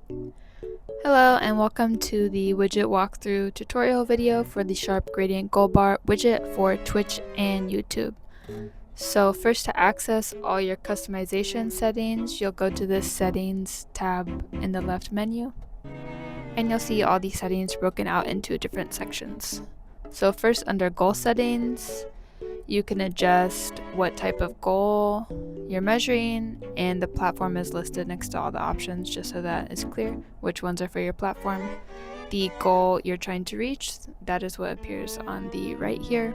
Hello and welcome to the widget walkthrough tutorial video for the Sharp Gradient Goal Bar widget for Twitch and YouTube. So first, to access all your customization settings, you'll go to the Settings tab in the left menu, and you'll see all these settings broken out into different sections. So first, under Goal Settings, you can adjust what type of goal you're measuring, and the platform is listed next to all the options just so that it's clear which ones are for your platform. The goal you're trying to reach, that is what appears on the right here.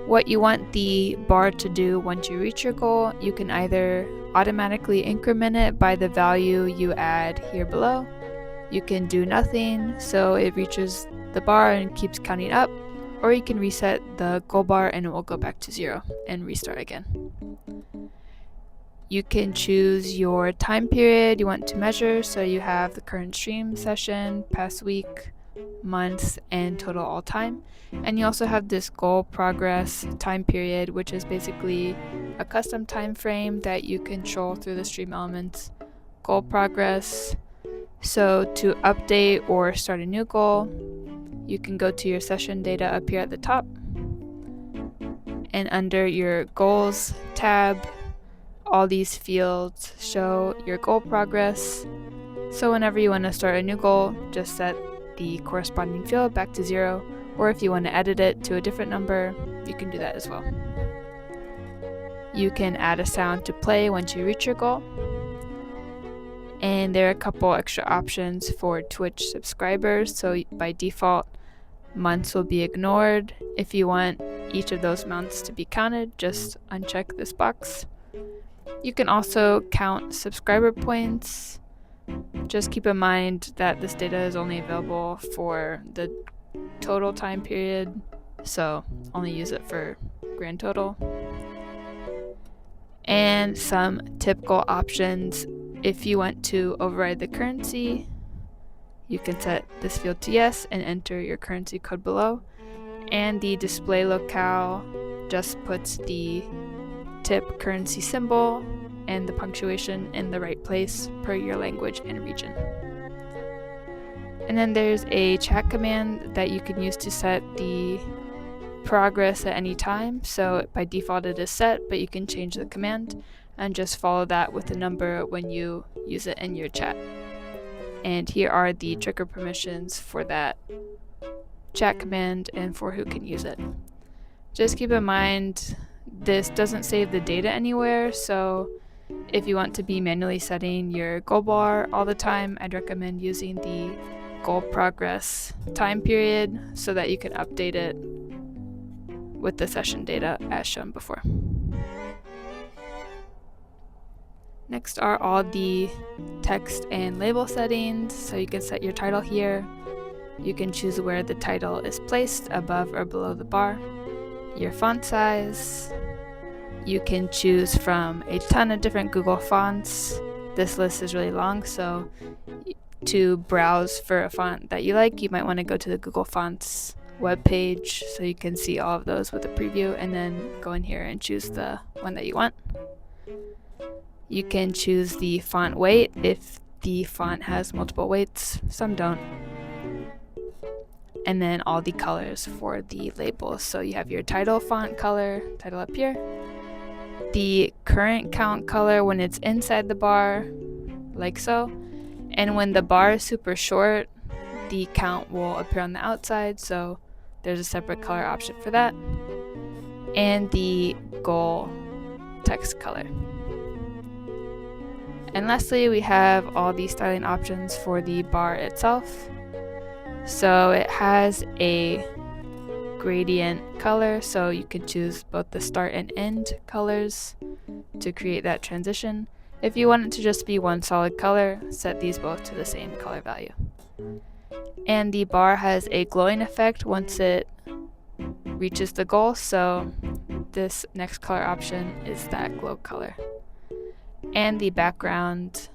What you want the bar to do once you reach your goal, you can either automatically increment it by the value you add here below. You can do nothing, so it reaches the bar and keeps counting up, or you can reset the goal bar and it will go back to 0 and restart again. You can choose your time period you want to measure, so you have the current stream session, past week, month, and total all time. And you also have this goal progress time period, which is basically a custom time frame that you control through the StreamElements goal progress. So to update or start a new goal, you can go to your session data up here at the top, and under your goals tab, all these fields show your goal progress. So whenever you want to start a new goal, just set the corresponding field back to 0, or if you want to edit it to a different number, you can do that as well. You can add a sound to play once you reach your goal. And there are a couple extra options for Twitch subscribers, so by default, months will be ignored. If you want each of those months to be counted, just uncheck this box. You can also count subscriber points. Just keep in mind that this data is only available for the total time period, so only use it for grand total. And some typical options. If you want to override the currency, you can set this field to yes and enter your currency code below. And the display locale just puts the tip currency symbol and the punctuation in the right place per your language and region. And then there's a chat command that you can use to set the progress at any time. So by default it is set, but you can change the command and just follow that with a number when you use it in your chat. And here are the trigger permissions for that chat command and for who can use it. Just keep in mind, this doesn't save the data anywhere, so if you want to be manually setting your goal bar all the time, I'd recommend using the goal progress time period so that you can update it with the session data as shown before. Next are all the text and label settings, so you can set your title here. You can choose where the title is placed, above or below the bar. Your font size. You can choose from a ton of different Google fonts. This list is really long, so to browse for a font that you like, you might want to go to the Google Fonts webpage so you can see all of those with a preview, and then go in here and choose the one that you want. You can choose the font weight if the font has multiple weights, some don't. And then all the colors for the labels. So you have your title font color, title up here. The current count color when it's inside the bar, like so. And when the bar is super short, the count will appear on the outside, so there's a separate color option for that. And the goal text color. And lastly, we have all the styling options for the bar itself. So it has a gradient color, so you can choose both the start and end colors to create that transition. If you want it to just be one solid color, set these both to the same color value. And the bar has a glowing effect once it reaches the goal, so this next color option is that glow color. And the background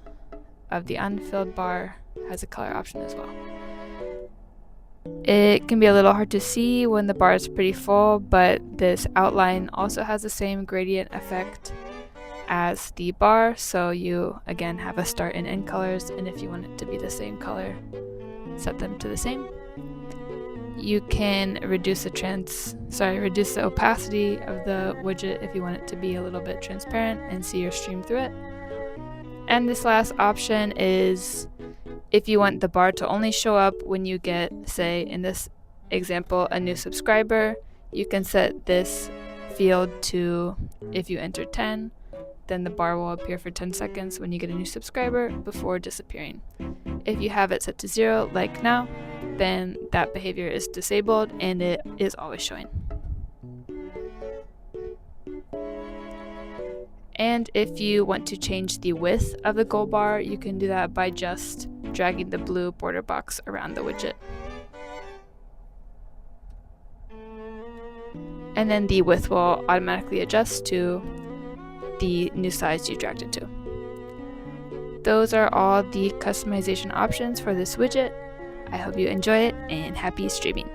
of the unfilled bar has a color option as well. It can be a little hard to see when the bar is pretty full, but this outline also has the same gradient effect. as the bar, so you again have a start and end colors, and if you want it to be the same color, set them to the same. You can reduce the opacity of the widget if you want it to be a little bit transparent and see your stream through it. And this last option is if you want the bar to only show up when you get, say in this example, a new subscriber, you can set this field to, if you enter 10, then the bar will appear for 10 seconds when you get a new subscriber before disappearing. If you have it set to 0, like now, then that behavior is disabled and it is always showing. And if you want to change the width of the goal bar, you can do that by just dragging the blue border box around the widget. And then the width will automatically adjust to the new size you dragged it to. Those are all the customization options for this widget. I hope you enjoy it and happy streaming.